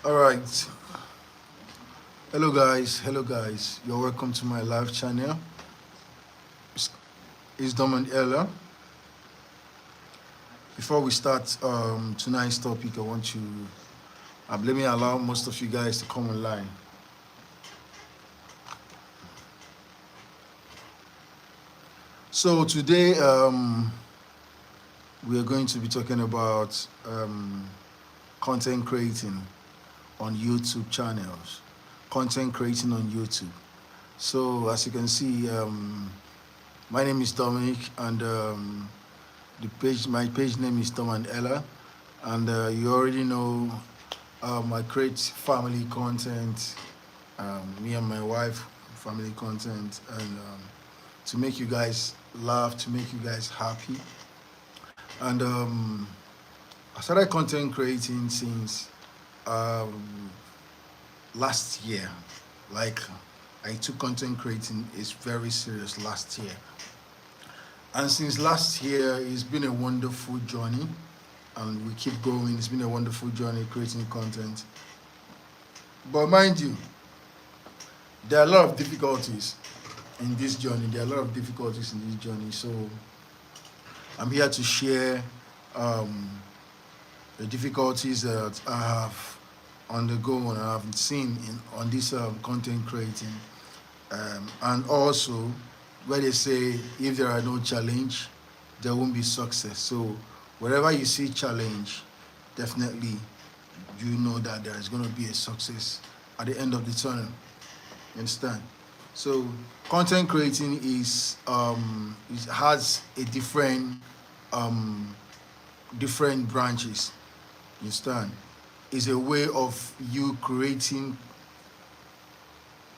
All right. Hello guys. You're welcome to my live channel. It's, it's Domandella. Before we start tonight's topic, let me allow most of you guys to come online. So today we are going to be talking about content creating on YouTube channels. Content creating on YouTube. So as you can see, my name is Dominic, and my page name is Domandella, and you already know I create family content. Me and my wife, family content, and to make you guys laugh, to make you guys happy. And I started content creating since last year. Like, I took content creating is very serious last year, and since last year it's been a wonderful journey, and we keep going. It's been a wonderful journey creating content, but mind you, there are a lot of difficulties in this journey. So I'm here to share the difficulties that I have undergone and I've seen on this content creating, and also where they say if there are no challenge, there won't be success. So wherever you see challenge, definitely you know that there is going to be a success at the end of the tunnel. You understand? So content creating is it has a different branches. You understand? Is a way of you creating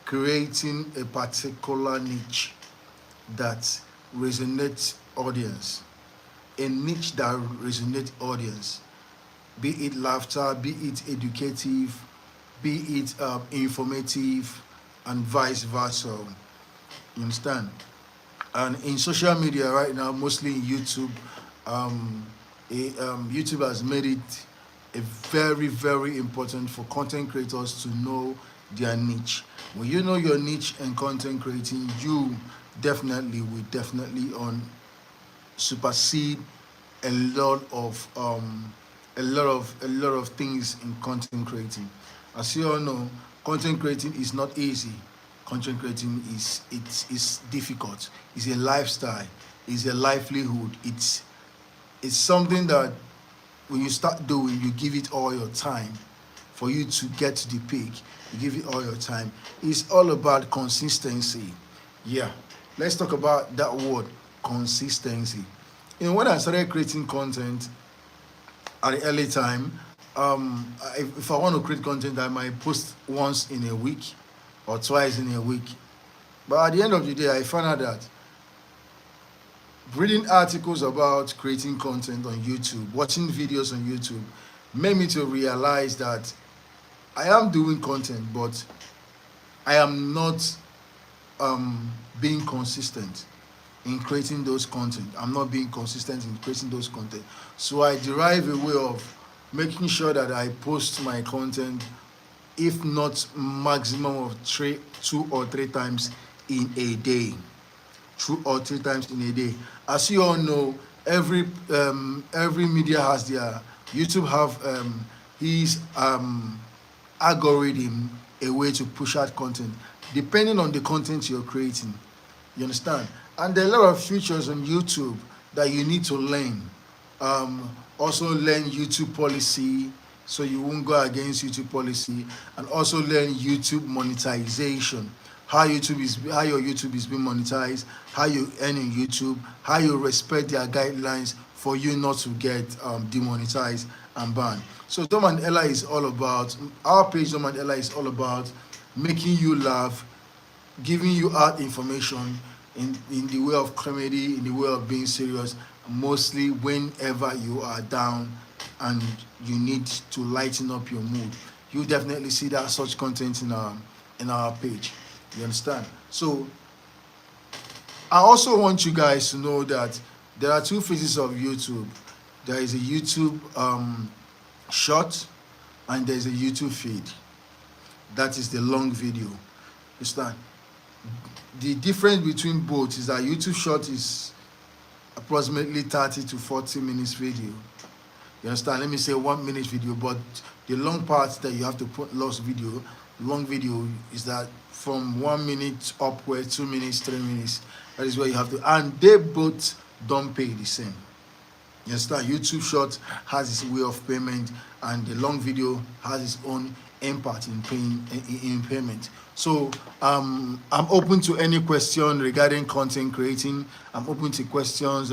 a particular niche that resonates audience, a niche that resonates audience, be it laughter, be it educative, be it informative, and vice versa. You understand? And in social media right now, mostly in YouTube, YouTube has made it a very, very important for content creators to know their niche. When you know your niche in content creating, you definitely supersede a lot of things in content creating. As you all know, content creating is not easy. Content creating is difficult. It's a lifestyle. It's a livelihood. It's something that when you start doing, you give it all your time. For you to get to the peak, you give it all your time. It's all about consistency. Yeah, let's talk about that word, consistency. When I started creating content at the early time, if I want to create content, I might post once in a week or twice in a week. But at the end of the day, I found out that reading articles about creating content on YouTube, watching videos on YouTube, made me to realize that I am doing content, but I am not being consistent in creating those content. I'm not being consistent in creating those content. So I derive a way of making sure that I post my content, if not maximum of 2 or 3 times in a day. 2 or 3 times in a day. As you all know, every media has their YouTube have his algorithm, a way to push out content depending on the content you're creating. You understand? And there are a lot of features on YouTube that you need to learn. Also learn YouTube policy, so you won't go against YouTube policy, and also learn YouTube monetization. How your YouTube is being monetized, how you earn in YouTube, how you respect their guidelines for you not to get demonetized and banned. So Domandella is all about, our page Domandella is all about making you laugh, giving you out information in the way of comedy, in the way of being serious, mostly whenever you are down and you need to lighten up your mood. You definitely see that such content in our page. You understand? So I also want you guys to know that there are 2 phases of YouTube. There is a YouTube short, and there's a YouTube feed. That is the long video. You understand? The difference between both is that YouTube short is approximately 30 to 40 minutes video. You understand? Let me say 1 minute video, but the long parts that you have to put lost video, long video is that from 1 minute upward, 2 minutes, 3 minutes. That is where you have to, and they both don't pay the same. You understand? YouTube short has its way of payment, and the long video has its own impact in paying in payment. So I'm open to any question regarding content creating. I'm open to questions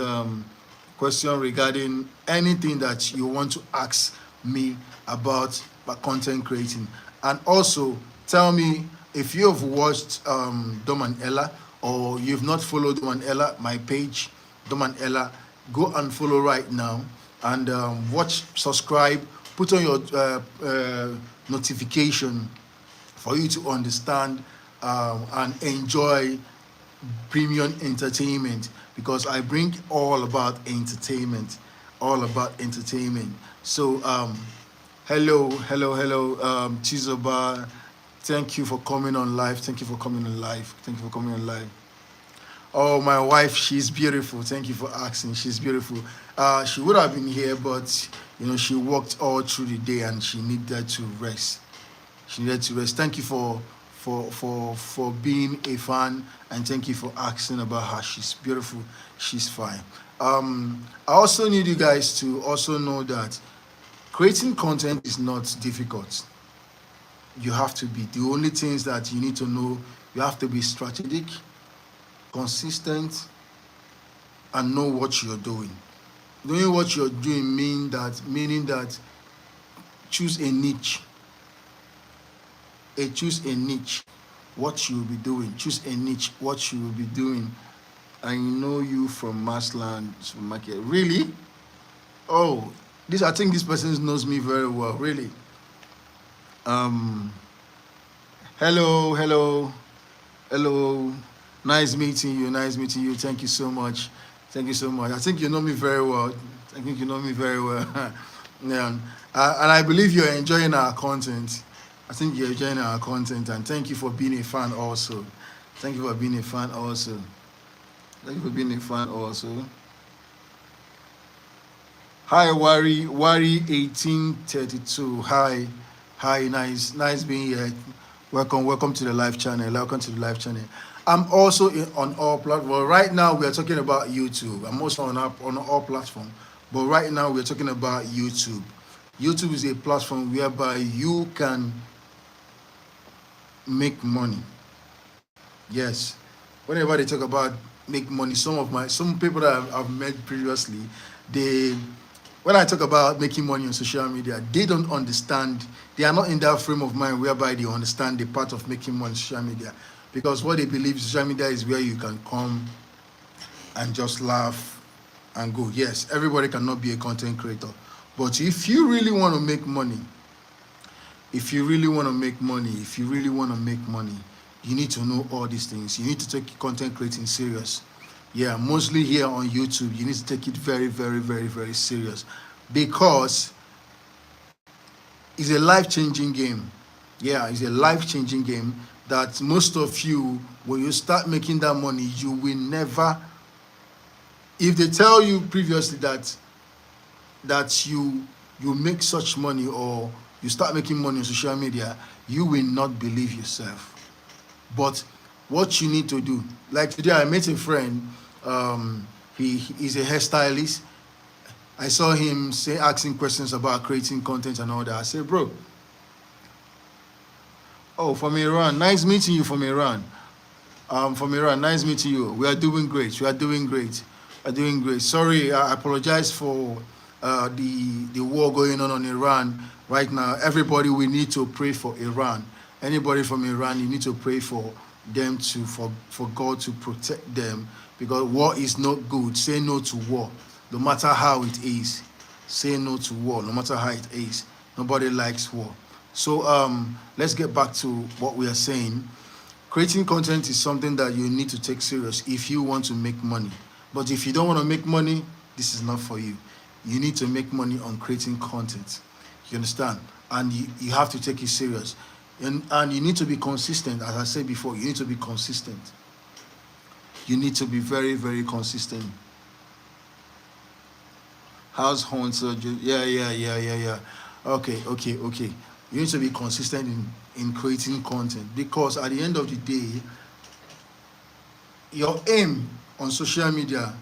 regarding anything that you want to ask me about content creating. And also tell me if you have watched Domandella, or you've not followed Domandella, my page Domandella. Go and follow right now, and watch, subscribe, put on your notification for you to understand and enjoy premium entertainment, because I bring all about entertainment, all about entertainment. So hello Chizoba, thank you for coming on live. Thank you for coming on live. Thank you for coming on live. Oh, my wife, she's beautiful. Thank you for asking. She's beautiful. She would have been here, but you know, she worked all through the day and she needed to rest. She needed to rest. Thank you for being a fan, and thank you for asking about her. She's beautiful. She's fine. I also need you guys to also know that creating content is not difficult. You have to be. The only things that you need to know, you have to be strategic, consistent, and know what you're doing. Knowing what you're doing meaning that choose a niche. Choose a niche, what you will be doing. Choose a niche, what you will be doing. I know you from Massland Supermarket. Really? Oh, I think this person knows me very well. Really? Hello. Nice meeting you. Nice meeting you. Thank you so much. Thank you so much. I think you know me very well. I think you know me very well. Yeah. And I believe you're enjoying our content. I think you're enjoying our content, and thank you for being a fan also. Thank you for being a fan also. Thank you for being a fan also. Hi, Wari 1832. Hi, nice being here. Welcome to the live channel. Welcome to the live channel. I'm also on all platforms. Right now, we are talking about YouTube. I'm also on all platforms, but right now we're talking about YouTube. YouTube is a platform whereby you can make money. Yes. Whenever they talk about make money, some people that I've met previously, when I talk about making money on social media, they don't understand. They are not in that frame of mind whereby they understand the part of making money on social media, because what they believe social media is where you can come and just laugh and go. Yes, everybody cannot be a content creator, but if you really want to make money, you need to know all these things. You need to take content creating serious. Yeah, mostly here on YouTube, you need to take it very, very, very, very serious, because it's a life-changing game. Yeah, it's a life-changing game that most of you, when you start making that money, you will never, if they tell you previously that you make such money, or you start making money on social media, you will not believe yourself. But what you need to do, like today I met a friend, he is a hairstylist. I saw him asking questions about creating content and all that. I said, bro, oh, from Iran, nice meeting you from Iran. From Iran, nice meeting you. We are doing great. Sorry, I apologize for the war going on Iran right now. Everybody, we need to pray for Iran. Anybody from Iran, you need to pray for them for God to protect them, because war is not good. Say no to war, no matter how it is. Say no to war, no matter how it is. Nobody likes war. So let's get back to what we are saying. Creating content is something that you need to take serious if you want to make money. But if you don't want to make money, this is not for you. You need to make money on creating content. You understand? And you have to take it serious. And you need to be consistent. As I said before, you need to be consistent. You need to be very, very consistent. House hunter, yeah. Okay. You need to be consistent in creating content, because at the end of the day, your aim on social media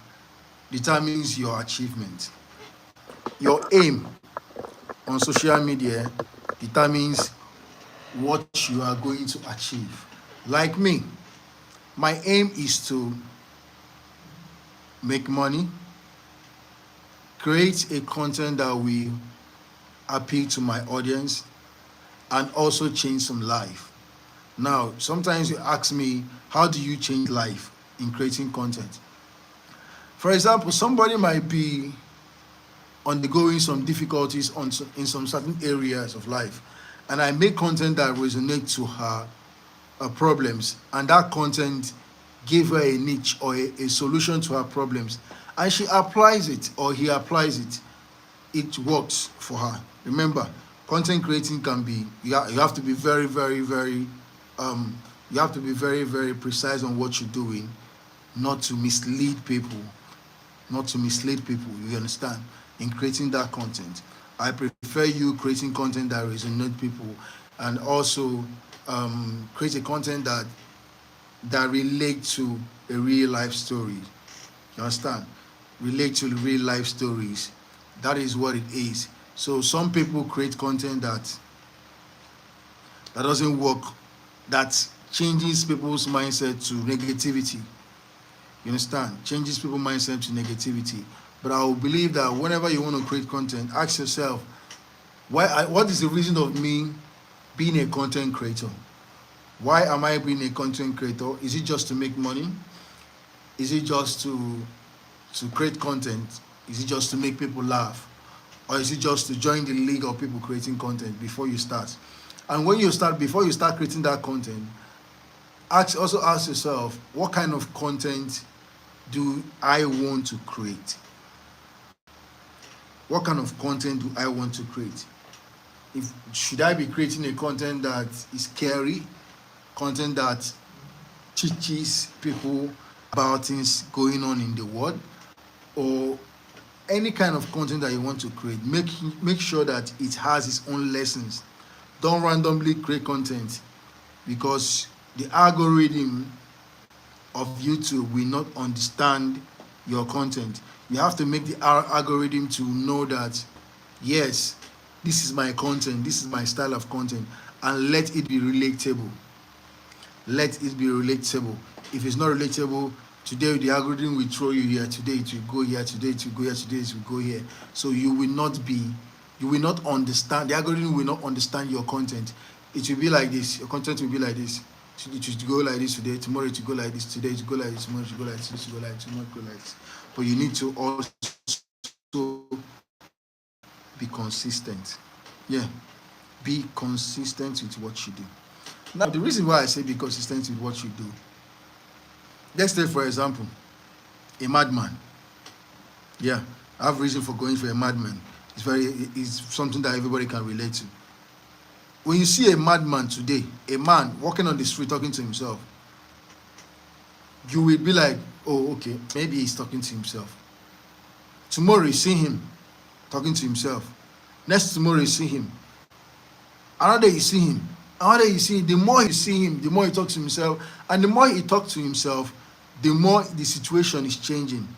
determines your achievement. Your aim on social media determines what you are going to achieve. Like me, my aim is to make money, create a content that will appeal to my audience, and also change some life. Now, sometimes you ask me, how do you change life in creating content? For example, somebody might be undergoing some difficulties in some certain areas of life, and I make content that resonates to her problems, and that content gave her a niche or a solution to her problems, and she applies it or he applies it. It works for her. Remember, content creating can be, you have to be very, very, very you have to be very, very precise on what you're doing, not to mislead people. You understand? In creating that content, I prefer you creating content that resonates people, and also create a content that relate to a real life story. You understand? Relate to real life stories. That is what it is. So some people create content that doesn't work, that changes people's mindset to negativity. You understand? Changes people's mindset to negativity. But I will believe that whenever you want to create content, ask yourself, what is the reason of me being a content creator? Why am I being a content creator? Is it just to make money? Is it just to create content? Is it just to make people laugh? Or is it just to join the league of people creating content before you start? And before you start creating that content, also ask yourself, what kind of content do I want to create? What kind of content do I want to create? Should I be creating a content that is scary, content that teaches people about things going on in the world, or any kind of content that you want to create? Make sure that it has its own lessons. Don't randomly create content, because the algorithm of YouTube will not understand your content. You have to make the algorithm to know that, yes, this is my content, this is my style of content, and let it be relatable. Let it be relatable. If it's not relatable, today the algorithm will throw you here, today it will go here, today it will go here, today it will go here. So you will not understand, the algorithm will not understand your content. It will be like this, your content will be like this. It will go like this today, tomorrow it will go like this, today it will go like this, tomorrow it will go like this, it will go like this, tomorrow it will go like this. But you need to also be consistent. Yeah, be consistent with what you do. Now, the reason why I say be consistent with what you do, let's take, for example, a madman. Yeah, I have reason for going for a madman. It's something that everybody can relate to. When you see a madman today, a man walking on the street talking to himself, you will be like, oh, okay, maybe he's talking to himself. Tomorrow you see him talking to himself. Next tomorrow you see him. Another day you see him. Another day you see him. The more you see him, the more he talks to himself. And the more he talks to himself, the more the situation is changing.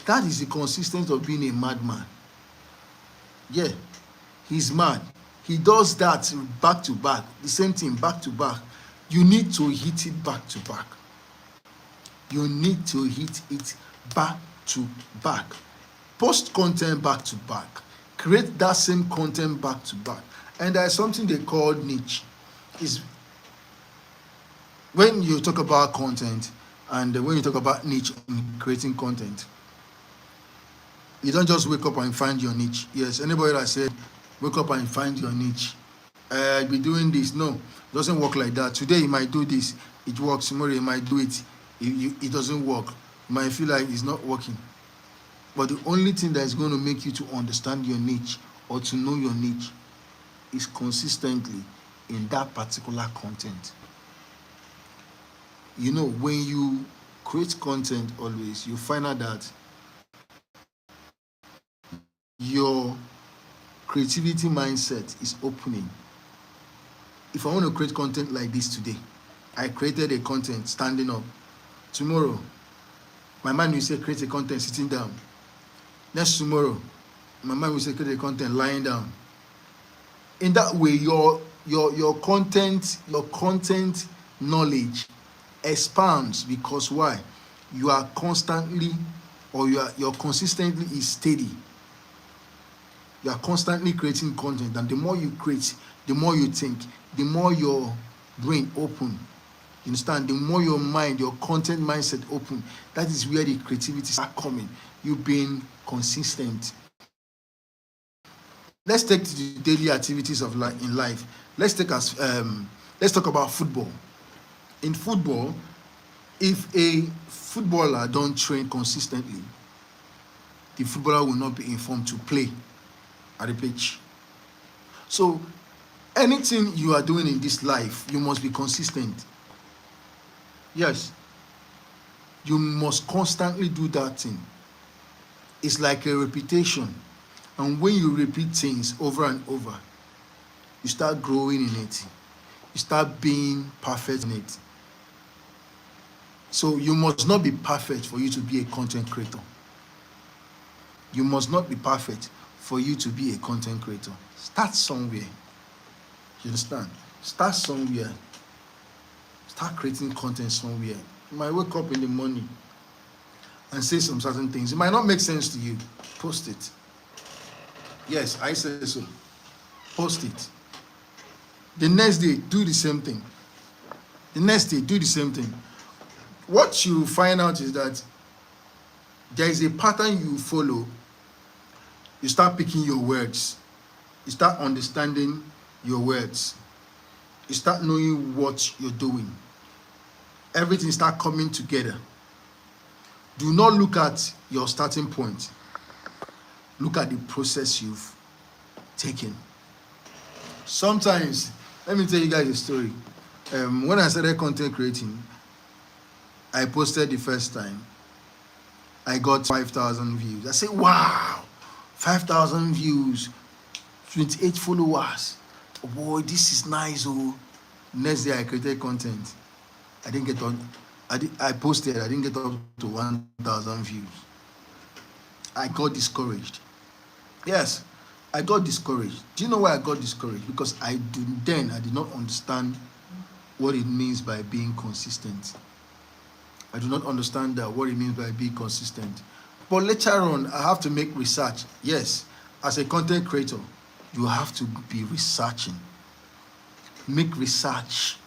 That is the consistency of being a madman. Yeah, he's mad. He does that back to back. The same thing back to back. You need to hit it back to back. You need to hit it back to back. Post content back to back. Create that same content back to back. And there's something they call niche. Is when you talk about content and when you talk about niche in creating content, you don't just wake up and find your niche. Yes, anybody that said wake up and find your niche, I'll be doing this. No, it doesn't work like that. Today you might do this, it works. Tomorrow you might do it, it doesn't work. You might feel like it's not working. But the only thing that is going to make you to understand your niche or to know your niche is consistently in that particular content. You know, when you create content always, you find out that your creativity mindset is opening. If I want to create content like this today, I created a content standing up. Tomorrow, my mind will say create a content sitting down. Next tomorrow, my mind will say create a content lying down. In that way, your content knowledge expands, because why? You are constantly, or you're consistently is steady. You are constantly creating content, and the more you create, the more you think, the more your brain open. You understand? The more your mind, your content mindset open, that is where the creativity start coming. You being consistent. Let's take to the daily activities of life in life. Let's talk about football. In football, if a footballer don't train consistently, the footballer will not be informed to play at the pitch. So anything you are doing in this life, you must be consistent. Yes, you must constantly do that thing. It's like a repetition. And when you repeat things over and over, you start growing in it. You start being perfect in it. So you must not be perfect for you to be a content creator. You must not be perfect for you to be a content creator. Start somewhere. You understand? Start somewhere. Start creating content somewhere. You might wake up in the morning and say some certain things. It might not make sense to you. Post it. Yes, I say so. Post it. The next day, do the same thing. The next day, do the same thing. What you find out is that there is a pattern you follow. You start picking your words. You start understanding your words. You start knowing what you're doing. Everything start coming together. Do not look at your starting point. Look at the process you've taken. Sometimes, let me tell you guys a story. When I started content creating, I posted the first time. I got 5,000 views. I said, wow, 5,000 views, 28 followers. Oh boy, this is nice. Oh, next day I created content. I didn't get on. I posted. I didn't get up to 1,000 views. I got discouraged. Yes, I got discouraged. Do you know why I got discouraged? Because I did not understand what it means by being consistent. I do not understand what it means by being consistent. But later on, I have to make research. Yes, as a content creator, you have to be researching. Make research.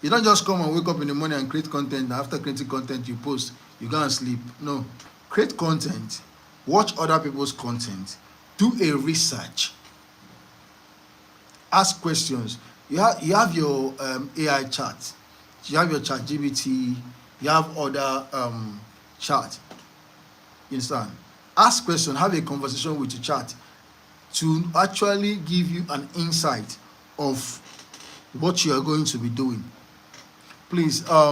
You don't just come and wake up in the morning and create content. After creating content, you post, you go and sleep. No. Create content. Watch other people's content. Do a research. Ask questions. You have your AI chat. You have your chat GBT. You have other chat. You understand? Ask questions. Have a conversation with your chat to actually give you an insight of what you are going to be doing. Please, I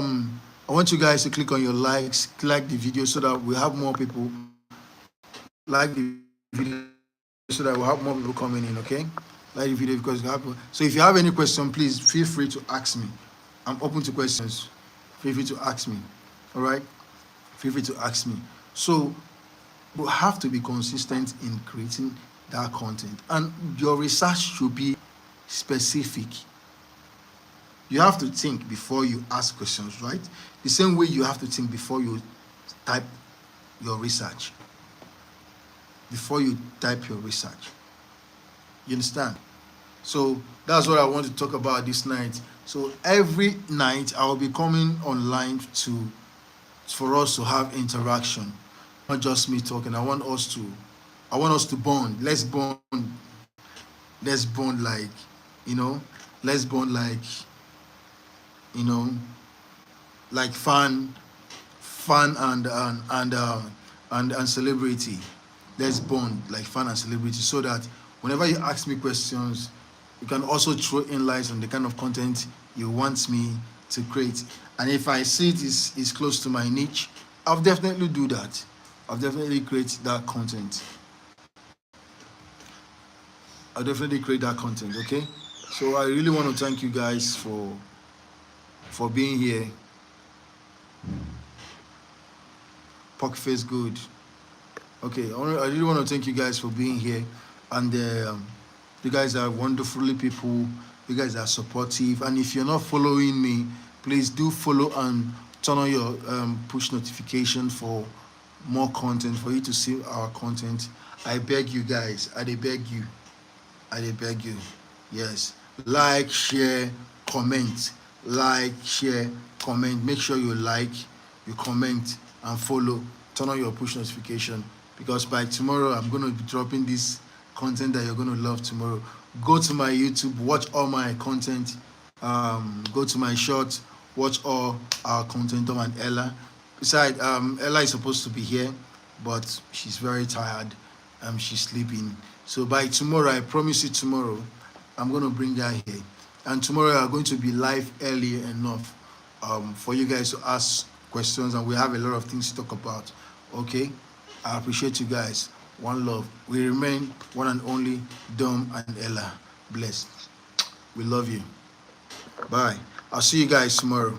want you guys to click on your likes, like the video so that we have more people like the video so that we'll have more people coming in, okay? Like the video because you have. So if you have any question, please feel free to ask me. I'm open to questions. Feel free to ask me. All right? Feel free to ask me. So you have to be consistent in creating that content. And your research should be specific. You have to think before you ask questions, right? The same way you have to think before you type your research. Before you type your research. You understand? So that's what I want to talk about this night. So every night I will be coming online for us to have interaction. Not just me talking. I want us to bond. Let's bond. Let's bond like, let's bond like, like fan and celebrity. let's bond like fan and celebrity, so that whenever you ask me questions, you can also throw in lights on the kind of content you want me to create. And if I see it is close to my niche, I'll definitely do that. I'll definitely create that content. I'll definitely create that content. Okay. So I really want to thank you guys for being here. Pock face good. Okay, I really want to thank you guys for being here, and you guys are wonderfully people. You guys are supportive, and if you're not following me, please do follow and turn on your push notification for more content, for you to see our content. I beg you guys. I dey beg you. I dey beg you. Yes, like, share, comment, like, share, comment. Make sure you like, you comment, and follow. Turn on your push notification, because by tomorrow I'm going to be dropping this content that you're going to love tomorrow. Go to my YouTube, watch all my content. Go to my shorts, watch all our content. Dom and Ella. Besides, Ella is supposed to be here, but she's very tired. She's sleeping. So by tomorrow, I promise you tomorrow, I'm going to bring her here. And tomorrow, we are going to be live early enough for you guys to ask questions, and we have a lot of things to talk about. Okay? I appreciate you guys. One love. We remain one and only Dom and Ella. Blessed. We love you. Bye. I'll see you guys tomorrow.